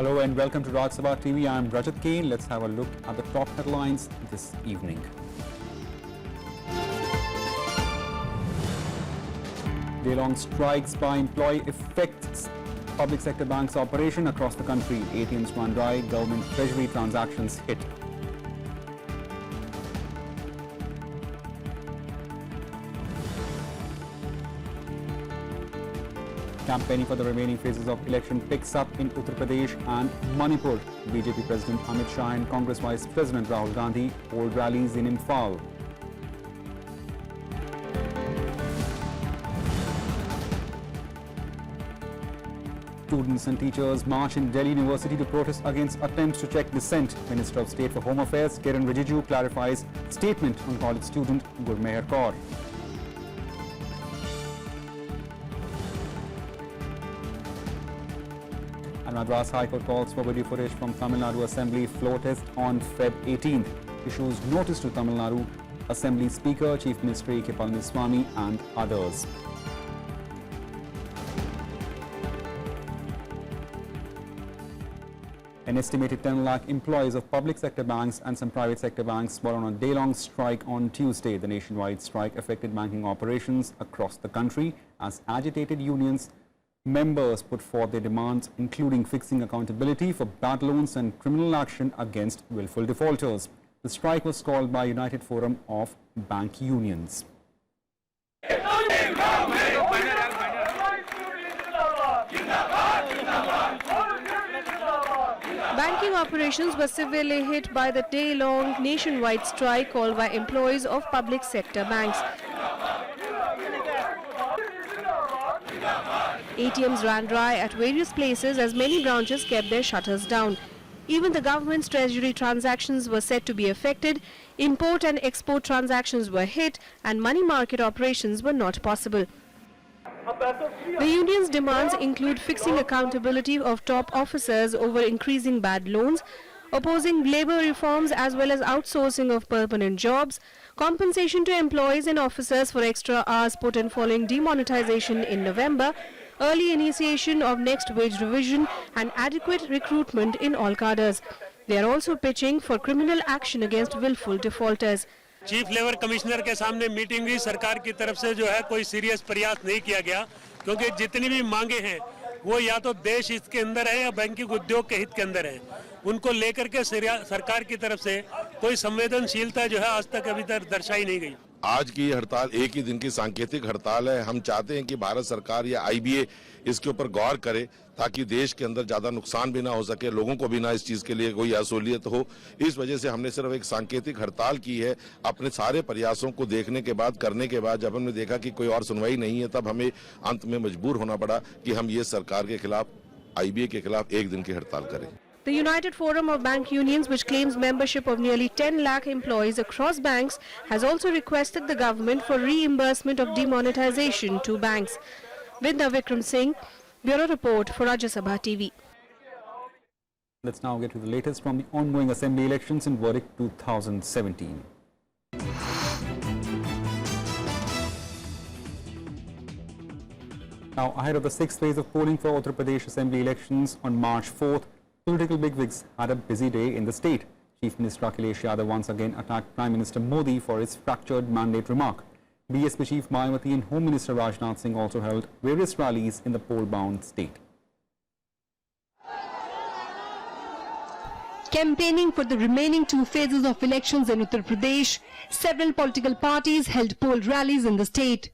Hello and welcome to Sabha TV. I'm Rajya. Let's have a look at the top headlines this evening. Day-long strikes by employee affects public sector banks' operation across the country. ATMs run dry, government treasury transactions hit. Campaigning for the remaining phases of election picks up in Uttar Pradesh and Manipur. BJP President Amit Shah and Congress Vice President Rahul Gandhi hold rallies in Imphal. Students and teachers march in Delhi University to protest against attempts to check dissent. Minister of State for Home Affairs Kiran Rijiju clarifies statement on college student Gurmeher Kaur. And Madras High Court calls for video footage from Tamil Nadu Assembly floor test on Feb 18th. Issues notice to Tamil Nadu Assembly Speaker, Chief Minister A.K. Palaniswamy and others. An estimated 10 lakh employees of public sector banks and some private sector banks were on a day-long strike on Tuesday. The nationwide strike affected banking operations across the country as agitated unions members put forth their demands, including fixing accountability for bad loans and criminal action against willful defaulters. The strike was called by United Forum of Bank Unions. Banking operations were severely hit by the day-long nationwide strike called by employees of public sector banks. ATMs ran dry at various places as many branches kept their shutters down. Even the government's treasury transactions were said to be affected, import and export transactions were hit, and money market operations were not possible. The union's demands include fixing accountability of top officers over increasing bad loans, opposing labour reforms as well as outsourcing of permanent jobs, compensation to employees and officers for extra hours put in following demonetization in November, early initiation of next wage revision and adequate recruitment in all cadres. They are also pitching for criminal action against willful defaulters. Chief labour commissioner के सामने meeting हुई, सरकार की तरफ से जो है कोई सीरियस प्रयास नहीं किया गया, क्योंकि जितनी भी मांगे हैं वो या तो देश हित के अंदर है या बैंकिंग उद्योग के हित के अंदर है। उनको लेकर के सरकार की तरफ से कोई संवेदनशीलता जो है आज तक अभी तक दर्शाई नहीं गई। आज की हड़ताल एक ही दिन की सांकेतिक हड़ताल है। हम चाहते हैं कि भारत सरकार या आईबीए इसके ऊपर गौर करे ताकि देश के अंदर ज्यादा नुकसान भी ना हो सके, लोगों को भी ना इस चीज के लिए कोई असुलियत हो। इस वजह से हमने सिर्फ एक सांकेतिक हड़ताल की है। अपने सारे प्रयासों को देखने के बाद, करने के बाद जब हमने देखा कि कोई और सुनवाई नहीं है, तब हमें अंत में मजबूर होना पड़ा कि हम ये सरकार के खिलाफ, आईबीए के खिलाफ एक दिन की हड़ताल करें। The United Forum of Bank Unions, which claims membership of nearly 10 lakh employees across banks, has also requested the government for reimbursement of demonetization to banks. Vidya Vikram Singh, Bureau Report for Rajya Sabha TV. Let's now get to the latest from the ongoing assembly elections in verdict 2017. Now, ahead of the sixth phase of polling for Uttar Pradesh assembly elections on March 4th, political bigwigs had a busy day in the state. Chief Minister Akhilesh Yadav once again attacked Prime Minister Modi for his fractured mandate remark. BSP Chief Mayawati and Home Minister Rajnath Singh also held various rallies in the poll-bound state. Campaigning for the remaining two phases of elections in Uttar Pradesh, several political parties held poll rallies in the state.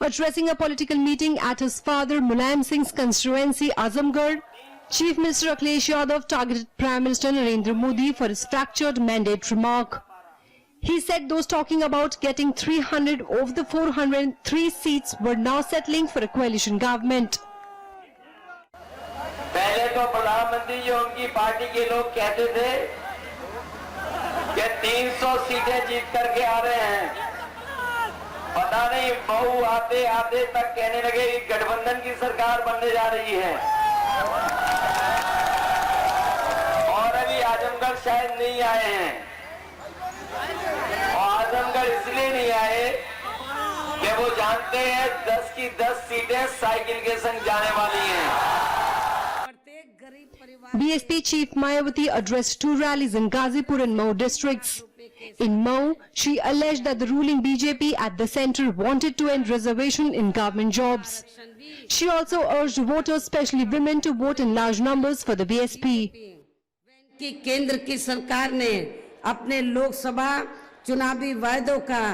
Addressing a political meeting at his father Mulayam Singh's constituency Azamgarh, Chief Minister Akhilesh Yadav targeted Prime Minister Narendra Modi for his fractured mandate remark. He said those talking about getting 300 of the 403 seats were now settling for a coalition government. पहले तो प्रधानमंत्री जी उनकी party के लोग कहते थे कि 300 सीटें जीत करके आ रहे हैं। पता नहीं बहु आते आते तक कहने लगे कि गठबंधन की सरकार बनने जा रही है। और अभी आजमगढ़ शायद नहीं आए हैं। और आजमगढ़ इसलिए नहीं आए कि वो जानते हैं 10 की 10 सीटें साइकिल के संग जाने वाली हैं। BSP Chief Mayawati addressed 2 rallies in Ghazipur and Mhow districts. In Mhow, she alleged that the ruling BJP at the centre wanted to end reservation in government jobs. She also urged voters, especially women, to vote in large numbers for the BSP. कि केंद्र की सरकार ने अपने लोकसभा चुनावी वायदों का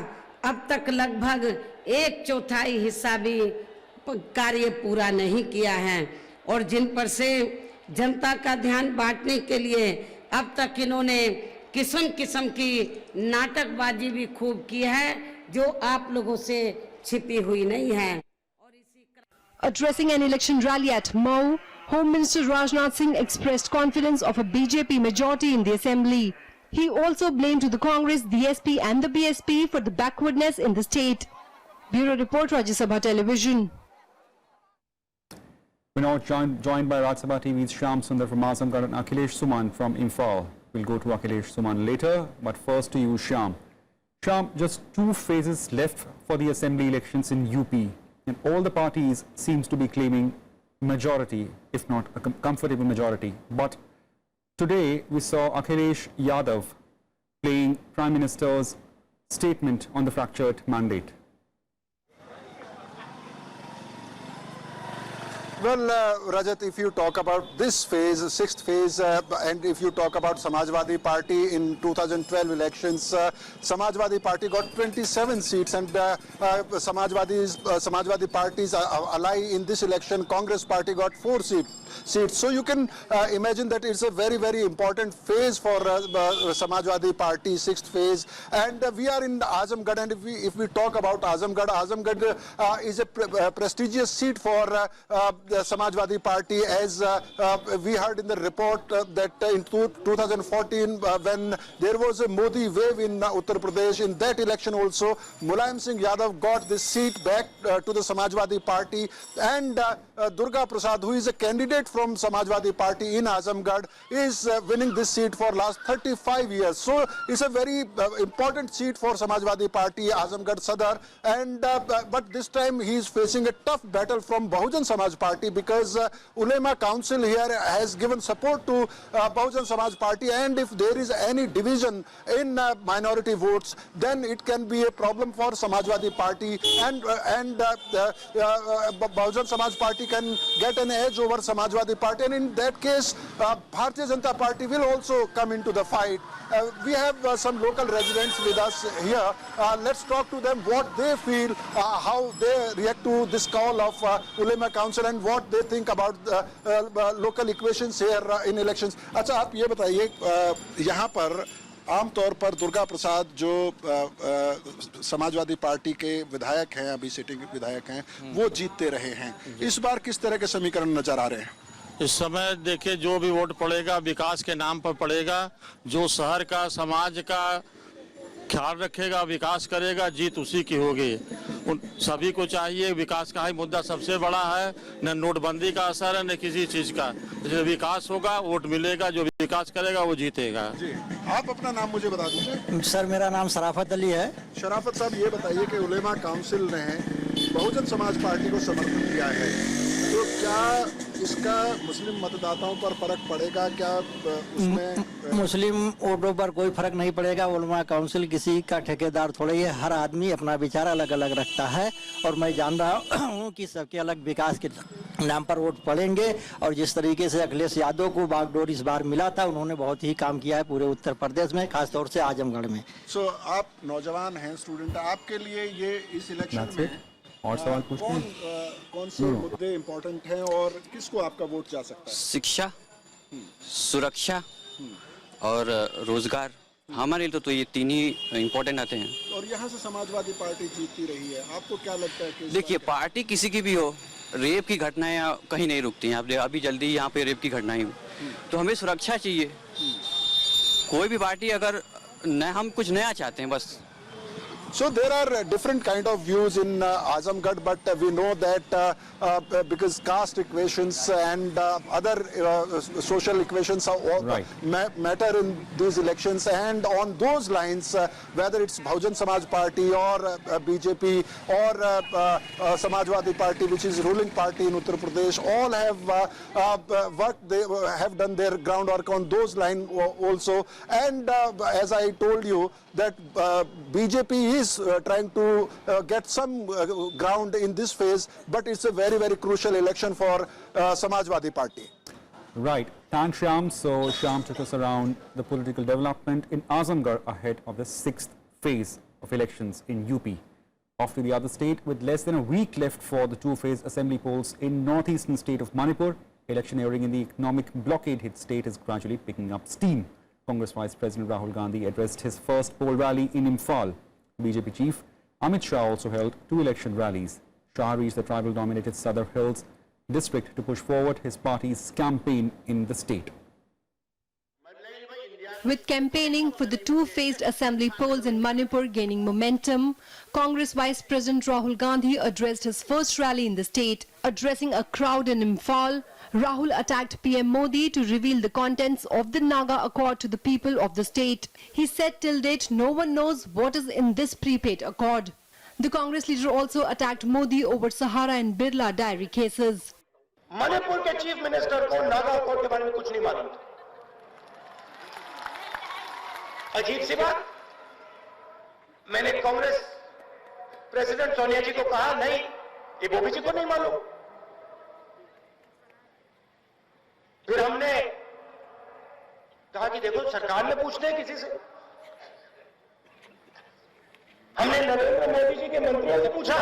अब तक लगभग 1/4 हिस्सा भी कार्य पूरा नहीं किया है और जिन पर से जनता का ध्यान बांटने के लिए अब तक इन्होंने किस्म किस्म की नाटकबाजी भी खूब की है जो आप लोगों से छिपी हुई नहीं है. Addressing an election rally at Mhow, Home Minister Rajnath Singh expressed confidence of a BJP majority in the assembly. He also blamed to the Congress, the SP and the BSP for the backwardness in the state. Bureau Report, Rajya Sabha Television. We're now joined by Rajya Sabha TV's Shyam Sundar from Azamgarh and Akhilesh Suman from Imphal. We'll go to Akhilesh Suman later, but first to you, Shyam. Shyam, just 2 phases left for the assembly elections in UP, and all the parties seems to be claiming majority, if not a comfortable majority. But today we saw Akhilesh Yadav playing Prime Minister's statement on the fractured mandate. Well, Rajat, if you talk about this phase, 6th phase, and if you talk about Samajwadi Party in 2012 elections, Samajwadi Party got 27 seats, and Samajwadi Party's ally in this election, Congress Party, got 4 seats. So you can imagine that it's a very, very important phase for Samajwadi Party, 6th phase. And we are in Azamgarh, and if we talk about Azamgarh, Azamgarh is a prestigious seat for the Samajwadi Party, as we heard in the report that in 2014 when there was a Modi wave in Uttar Pradesh, in that election also Mulayam Singh Yadav got this seat back to the Samajwadi Party, and Durga Prasad, who is a candidate from Samajwadi Party in Azamgarh, is winning this seat for last 35 years. So it's a very important seat for Samajwadi Party, Azamgarh Sadar, and but this time he is facing a tough battle from Bahujan Samaj Party, because Ulema Council here has given support to Bahujan Samaj Party, and if there is any division in minority votes, then it can be a problem for Samajwadi Party, and Bahujan Samaj Party can get an edge over Samajwadi Party, and in that case Bharatiya Janata Party will also come into the fight. We have some local residents with us here. Let's talk to them what they feel, how they react to this call of Ulema Council, and what they think about local equations here in elections. अच्छा, आप ये बताइए, यहाँ पर आमतौर पर दुर्गा प्रसाद जो Samajwadi party के विधायक हैं, अभी सिटिंग विधायक हैं, वो जीतते रहे हैं. इस बार किस तरह के समीकरण नजर आ रहे हैं? इस समय देखिए, जो भी वोट पड़ेगा विकास के नाम पर पड़ेगा. जो शहर का, समाज का ख्याल रखेगा, विकास करेगा, जीत उसी की होगी. उन सभी को चाहिए, विकास का ही मुद्दा सबसे बड़ा है. न नोटबंदी का असर है, न किसी चीज का. जो विकास होगा वोट मिलेगा, जो विकास करेगा वो जीतेगा. जी, आप अपना नाम मुझे बता दीजिए. सर, मेरा नाम शराफत अली है. शराफत साहब, ये बताइए कि उलेमा काउंसिल ने बहुजन समाज पार्टी को समर्थन दिया है, तो क्या इसका मुस्लिम मतदाताओं पर फर्क पड़ेगा? क्या उसमें मुस्लिम वोटों पर कोई फर्क नहीं पड़ेगा. उलमा काउंसिल किसी का ठेकेदार थोड़ा ही है. हर आदमी अपना विचार अलग अलग रखता है, और मैं जान रहा हूँ कि सबके अलग विकास के नाम पर वोट पड़ेंगे. और जिस तरीके से अखिलेश यादव को बागडोर इस बार मिला था, उन्होंने बहुत ही काम किया है पूरे उत्तर प्रदेश में, खासतौर से आजमगढ़ में. सो आप नौजवान हैं, स्टूडेंट, आपके लिए ये इस इलेक्शन में और सवाल पूछते हैं, कौन से मुद्दे इम्पोर्टेंट हैं और किसको आपका वोट जा सकता है? शिक्षा, सुरक्षा और रोजगार. हमारे लिए तो ये 3 ही इम्पोर्टेंट आते हैं. और यहाँ से समाजवादी पार्टी जीतती रही है, आपको क्या लगता है कि देखिए, पार्टी किसी की भी हो, रेप की घटनाएं कहीं नहीं रुकती हैं. अभी जल्दी यहाँ पे रेप की घटनाएं हुई, तो हमें सुरक्षा चाहिए. कोई भी पार्टी, अगर न हम कुछ नया चाहते हैं, बस So there are different kind of views in Azamgarh, but we know that because caste equations and other social equations are all matter in these elections, and on those lines, whether it's Bahujan Samaj Party or BJP or Samajwadi Party, which is ruling party in Uttar Pradesh, all have worked, they have done their groundwork on those lines also. And as I told you, that BJP is trying to get some ground in this phase, but it's a very, very crucial election for Samajwadi Party. Right. Thanks, Shyam. So, Shyam took us around the political development in Azamgarh ahead of the 6th phase of elections in UP. Off to the other state, with less than a week left for the two-phase assembly polls in northeastern state of Manipur, electioneering in the economic blockade-hit state is gradually picking up steam. Congress Vice President Rahul Gandhi addressed his first poll rally in Imphal. BJP chief Amit Shah also held 2 election rallies. Shah reached the tribal-dominated Sadar Hills district to push forward his party's campaign in the state. With campaigning for the two-phased assembly polls in Manipur gaining momentum, Congress Vice President Rahul Gandhi addressed his first rally in the state. Addressing a crowd in Imphal, Rahul attacked PM Modi to reveal the contents of the Naga Accord to the people of the state. He said till date no one knows what is in this prepaid accord. The Congress leader also attacked Modi over Sahara and Birla dairy cases. Manipur के chief minister को Naga accord के बारे में कुछ नहीं मालूम था। अजीब सी बात, मैंने कांग्रेस प्रेसिडेंट सोनिया जी को कहा नहीं, ये बोबी जी को नहीं मालूम। फिर हमने कहा कि देखो सरकार में पूछते हैं किसी से। हमने नरेंद्र मोदी जी के मंत्रियों से पूछा,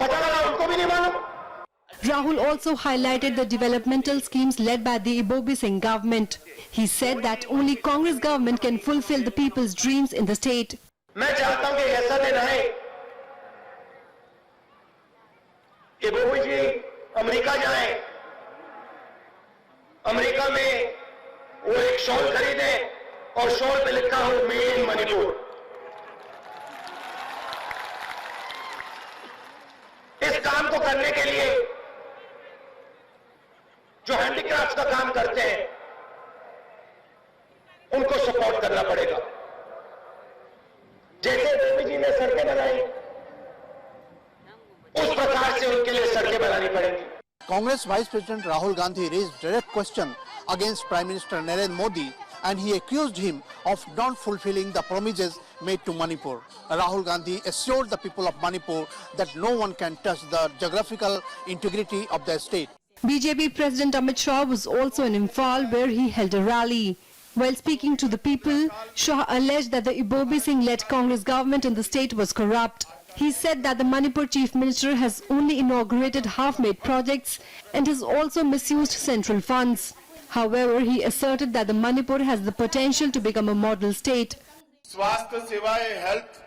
पता लगा उनको भी नहीं मालूम। Rahul also highlighted the developmental schemes led by the Ibobi Singh government. He said that only Congress government can fulfill the people's dreams in the state. मैं चाहता हूं कि ऐसा दिन आए, इबोबी जी अमेरिका जाएं, अमेरिका में वो एक शॉल खरीदें और शॉल पे लिखा हो मेड इन मणिपुर। इस काम को करने के लिए जो हैंडीक्राफ्ट का काम करते हैं उनको सपोर्ट करना पड़ेगा। जैसे मोदी जी ने सड़कें बनाई, उस प्रकार से उनके लिए सड़कें बनानी पड़ेंगी। Congress Vice President Rahul Gandhi raised direct question against Prime Minister Narendra Modi, and he accused him of not fulfilling the promises made to Manipur. Rahul Gandhi assured the people of Manipur that no one can touch the geographical integrity of their state. BJP President Amit Shah was also in Imphal, where he held a rally. While speaking to the people, Shah alleged that the Ibobi Singh-led Congress government in the state was corrupt. He said that the Manipur Chief Minister has only inaugurated half-made projects and has also misused central funds. However, he asserted that the Manipur has the potential to become a model state. स्वास्थ्य सेवाएं, health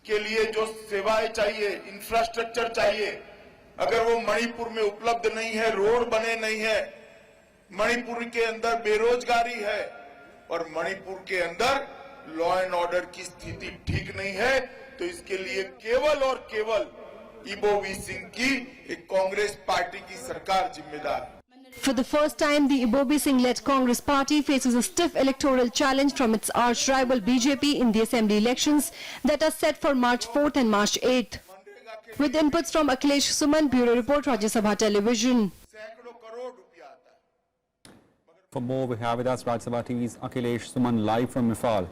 के लिए जो सेवाएं चाहिए, infrastructure चाहिए, अगर वो मणिपुर में उपलब्ध नहीं है, रोड बने नहीं है, मणिपुर के अंदर बेरोजगारी है और मणिपुर के अंदर लॉ एंड ऑर्डर की स्थिति ठीक नहीं है, तो इसके लिए केवल और केवल इबोबी सिंह की एक कांग्रेस पार्टी की सरकार जिम्मेदार है। For the first time, the Ibobi Singh-led Congress party faces a stiff electoral challenge from its arch-rival BJP in the assembly elections that are set for March 4th and March 8th. With inputs from Akhilesh Suman, Bureau Report, Rajya Sabha Television. For more, we have with us Rajya Sabha TV's Akhilesh Suman live from Imphal.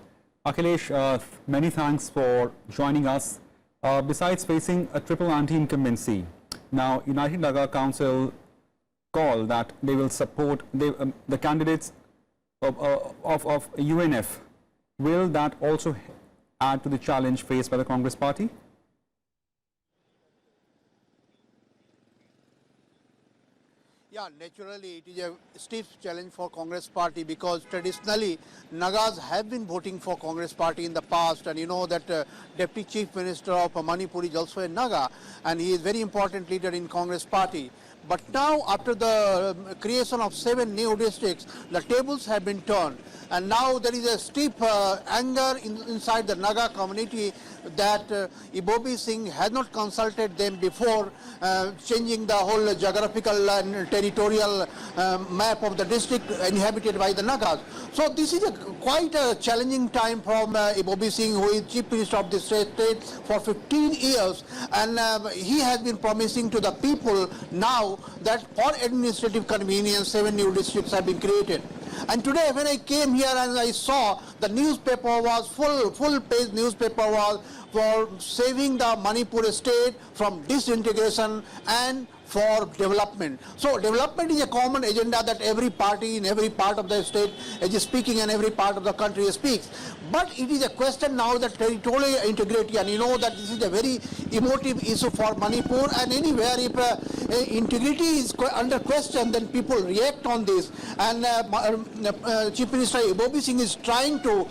Akhilesh, many thanks for joining us. Besides facing a triple anti-incumbency, now United Naga Council call that they will support the candidates of UNF. Will that also add to the challenge faced by the Congress party? Yeah, naturally it is a stiff challenge for Congress party because traditionally Nagas have been voting for Congress party in the past, and you know that Deputy Chief Minister of Manipur is also a Naga and he is very important leader in Congress party. But now, after the creation of 7 new districts, the tables have been turned. And now there is a steep anger inside the Naga community that Ibobi Singh has not consulted them before changing the whole geographical and territorial map of the district inhabited by the Nagas. So this is quite a challenging time from Ibobi Singh, who is Chief Minister of the state for 15 years. And he has been promising to the people now that for administrative convenience, 7 new districts have been created. And today when I came here and I saw the newspaper was full page newspaper was for saving the Manipur state from disintegration and for development. So development is a common agenda that every party in every part of the state is speaking and every part of the country speaks. But it is a question now that territorial integrity, and you know that this is a very emotive issue for Manipur, and anywhere if integrity is under question, then people react on this. And Chief Minister Ibobi Singh is trying to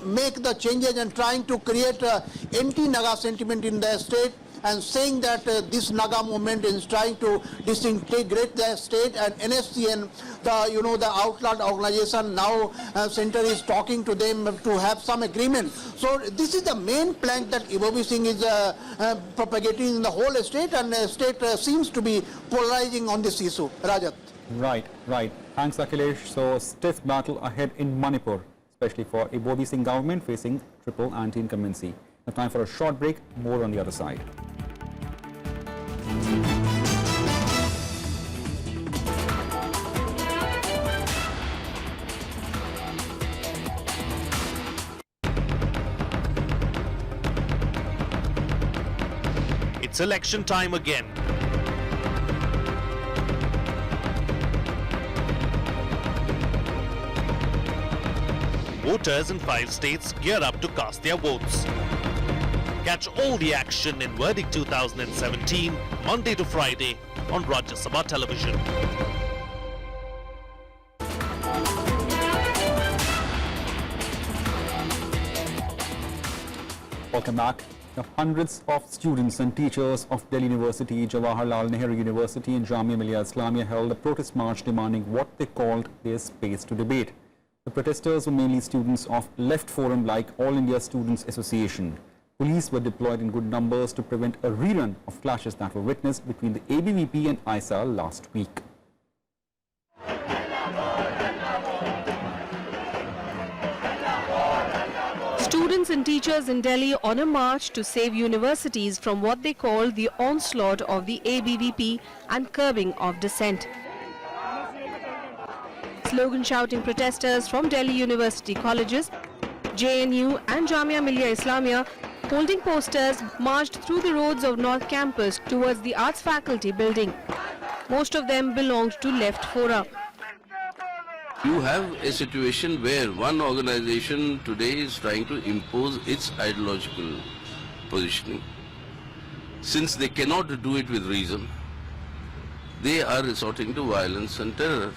make the changes and trying to create anti-Naga sentiment in the state, and saying that this Naga movement is trying to disintegrate the state, and NSCN, the outlawed organization, now center is talking to them to have some agreement. So this is the main plank that Ibobi Singh is propagating in the whole state, and the state seems to be polarizing on this issue. Rajat. Right. Thanks, Akhilesh. So stiff battle ahead in Manipur, especially for Ibobi Singh government facing triple anti-incumbency. Now time for a short break. More on the other side. It's election time again. Voters in 5 states gear up to cast their votes. Catch all the action in Verdict 2017, Monday to Friday on Rajya Sabha television. Welcome back. Now, hundreds of students and teachers of Delhi University, Jawaharlal Nehru University and Jamia Millia Islamia held a protest march demanding what they called their space to debate. The protesters were mainly students of Left Forum like All India Students Association. Police were deployed in good numbers to prevent a rerun of clashes that were witnessed between the ABVP and ISA last week. Students and teachers in Delhi on a march to save universities from what they call the onslaught of the ABVP and curbing of dissent. Slogan-shouting protesters from Delhi University colleges, JNU and Jamia Millia Islamia holding posters marched through the roads of North Campus towards the Arts Faculty building. Most of them belonged to Left Forum. You have a situation where one organization today is trying to impose its ideological positioning. Since they cannot do it with reason, they are resorting to violence and terror.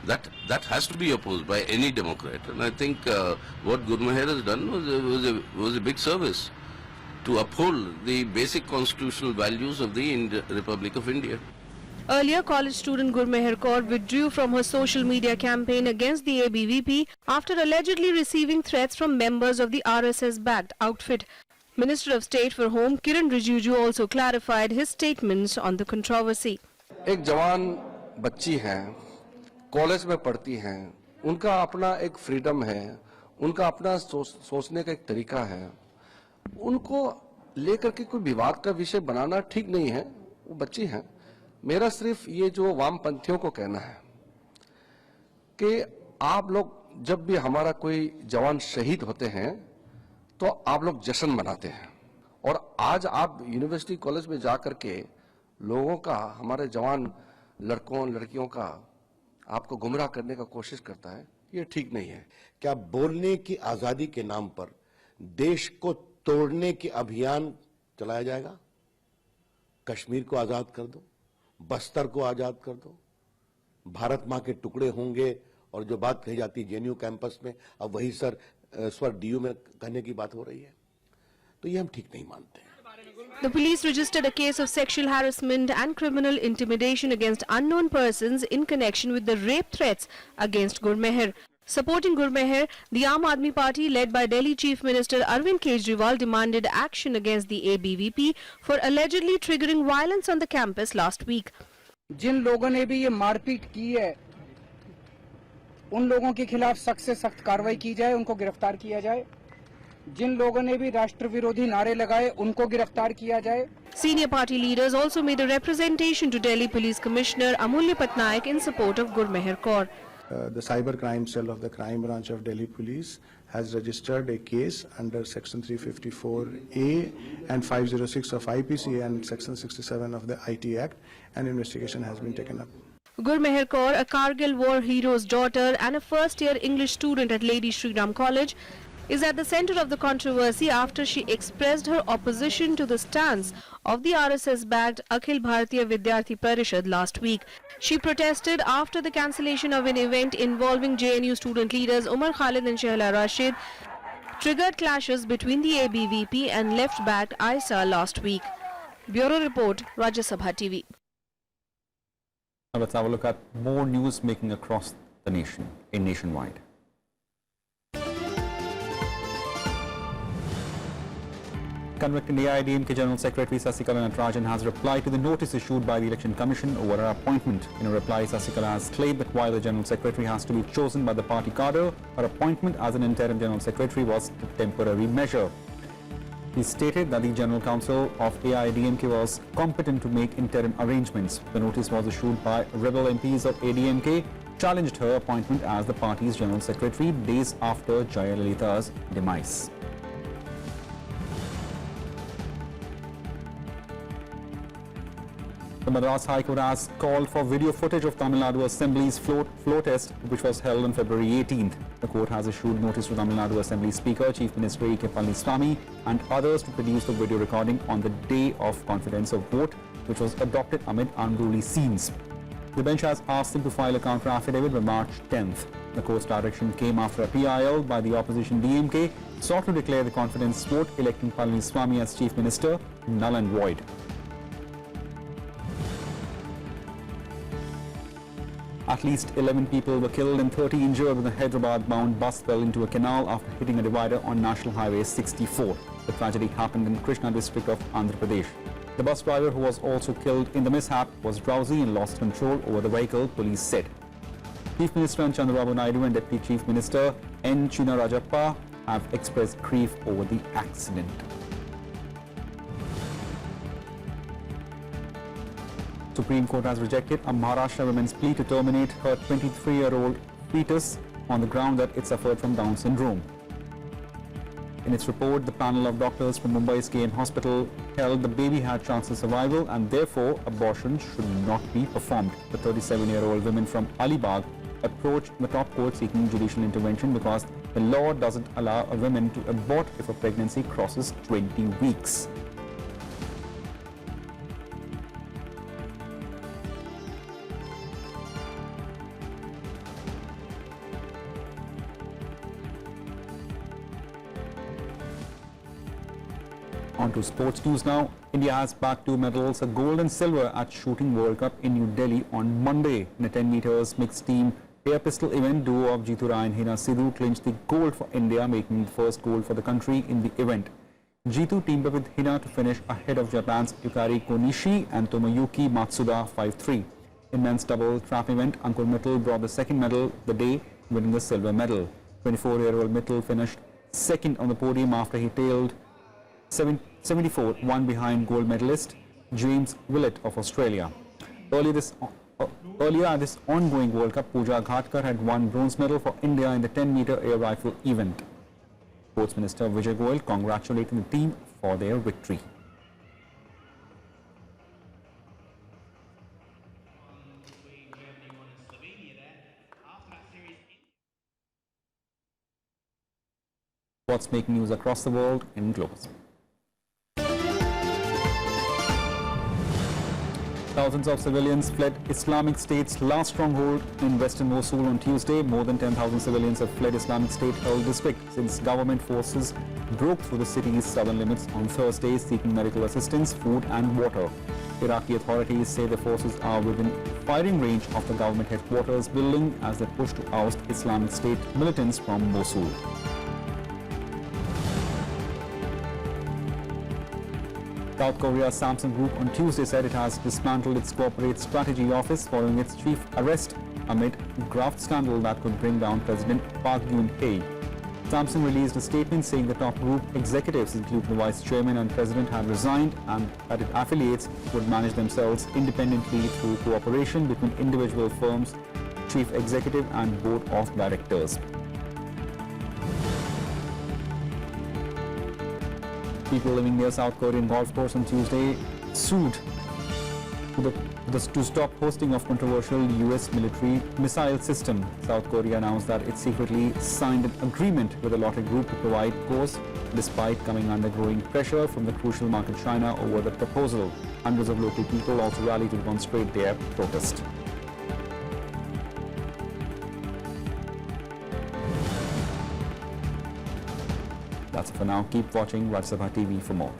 That has to be opposed by any Democrat. And I think what Gurmeher has done was a big service to uphold the basic constitutional values of the Republic of India. Earlier, college student Gurmeher Kaur withdrew from her social media campaign against the ABVP after allegedly receiving threats from members of the RSS-backed outfit. Minister of State for Home Kiran Rijiju also clarified his statements on the controversy. एक जवान बच्ची हैं, college में पढ़ती हैं, उनका अपना एक फ्रीडम है, उनका अपना सोचने का एक तरीका है, उनको लेकर के कोई विवाद का विषय बनाना ठीक नहीं है, वो बच्ची हैं। मेरा सिर्फ ये जो वामपंथियों को कहना है कि आप लोग जब भी हमारा कोई जवान शहीद होते हैं तो आप लोग जश्न मनाते हैं, और आज आप यूनिवर्सिटी कॉलेज में जाकर के लोगों का, हमारे जवान लड़कों लड़कियों का आपको गुमराह करने का कोशिश करता है, ये ठीक नहीं है। क्या बोलने की आजादी के नाम पर देश को तोड़ने की अभियान चलाया जाएगा? कश्मीर को आजाद कर दो, बस्तर को आजाद कर दो, भारत मां के टुकड़े होंगे, और जो बात कही जाती है जेएनयू कैंपस में, अब वही स्वर डीयू में कहने की बात हो रही है, तो ये हम ठीक नहीं मानते हैं। The police registered a case of sexual harassment and criminal intimidation against unknown persons in connection with the rape threats against Gurmeher. Supporting Gurmeher, the Aam Aadmi Party led by Delhi Chief Minister Arvind Kejriwal demanded action against the ABVP for allegedly triggering violence on the campus last week. जिन लोगों ने भी ये मारपीट की है उन लोगों के खिलाफ सख्त से सख्त कार्रवाई की जाए, उनको गिरफ्तार किया जाए। जिन लोगों ने भी राष्ट्र विरोधी नारे लगाए उनको गिरफ्तार किया जाए। Senior party leaders also made a representation to Delhi Police Commissioner Amulya Patnaik in support of Gurmeher Kaur. The cyber crime cell of the crime branch of Delhi Police has registered a case under section 354A and 506 of IPC and section 67 of the IT Act, and investigation has been taken up. Gurmeher Kaur, a Kargil war hero's daughter and a first-year English student at Lady Shri Ram College, is at the centre of the controversy after she expressed her opposition to the stance of the RSS-backed Akhil Bharatiya Vidyarthi Parishad last week. She protested after the cancellation of an event involving JNU student leaders Umar Khalid and Shehla Rashid triggered clashes between the ABVP and left-backed ISA last week. Bureau Report, Rajya Sabha TV. Now let's have a look at more news making across the nation, nationwide. Convicted AIADMK General Secretary Sasikala Natarajan has replied to the notice issued by the Election Commission over her appointment. In a reply, Sasikala has claimed that while the General Secretary has to be chosen by the party cadre, her appointment as an interim General Secretary was a temporary measure. He stated that the General Council of AIADMK was competent to make interim arrangements. The notice was issued by rebel MPs of ADMK, challenged her appointment as the party's General Secretary days after Jayalalitha's demise. The Madras High Court has called for video footage of Tamil Nadu Assembly's floor test, which was held on February 18th. The court has issued notice to Tamil Nadu Assembly Speaker, Chief Minister E.K. Palniswamy and others to produce the video recording on the day of confidence of vote, which was adopted amid unruly scenes. The bench has asked him to file a counter affidavit by March 10th. The court's direction came after a PIL by the opposition DMK sought to declare the confidence vote electing Palniswamy as Chief Minister null and void. At least 11 people were killed and 30 injured when a Hyderabad-bound bus fell into a canal after hitting a divider on National Highway 64. The tragedy happened in Krishna district of Andhra Pradesh. The bus driver, who was also killed in the mishap, was drowsy and lost control over the vehicle, police said. Chief Minister Chandrababu Naidu and Deputy Chief Minister N. China Rajappa have expressed grief over the accident. Supreme Court has rejected a Maharashtra woman's plea to terminate her 23-year-old fetus on the ground that it suffered from Down syndrome. In its report, the panel of doctors from Mumbai's KM Hospital held the baby had chances of survival and therefore abortion should not be performed. The 37-year-old woman from Alibag approached the top court seeking judicial intervention because the law doesn't allow a woman to abort if a pregnancy crosses 20 weeks. On to sports news now. India has bagged 2 medals, a gold and silver at Shooting World Cup in New Delhi on Monday. In a 10 meters mixed team air pistol event, duo of Jitu Rai and Hina Sidhu clinched the gold for India, making the first gold for the country in the event. Jitu teamed up with Hina to finish ahead of Japan's Yukari Konishi and Tomoyuki Matsuda 5-3. In men's double trap event, Ankur Mittal brought the second medal of the day, winning the silver medal. 24-year-old Mittal finished second on the podium after he tailed 74, one behind gold medalist James Willett of Australia. Earlier at this ongoing World Cup, Pooja Ghatkar had won bronze medal for India in the 10-meter air rifle event. Sports Minister Vijay Goyal congratulated the team for their victory. What's making news across the world in Global. Thousands of civilians fled Islamic State's last stronghold in western Mosul on Tuesday. More than 10,000 civilians have fled Islamic State-held district since government forces broke through the city's southern limits on Thursday, seeking medical assistance, food and water. Iraqi authorities say the forces are within firing range of the government headquarters building as they push to oust Islamic State militants from Mosul. South Korea's Samsung Group on Tuesday said it has dismantled its corporate strategy office following its chief arrest amid graft scandal that could bring down President Park Geun-hye. Samsung released a statement saying the top group executives, including the vice chairman and president, had resigned and that its affiliates would manage themselves independently through cooperation between individual firms, chief executive and board of directors. People living near South Korean golf course on Tuesday sued to stop hosting of controversial US military missile system. South Korea announced that it secretly signed an agreement with a lottery group to provide course despite coming under growing pressure from the crucial market China over the proposal. Hundreds of local people also rallied to demonstrate their protest. That's it for now. Keep watching Rajya Sabha TV for more.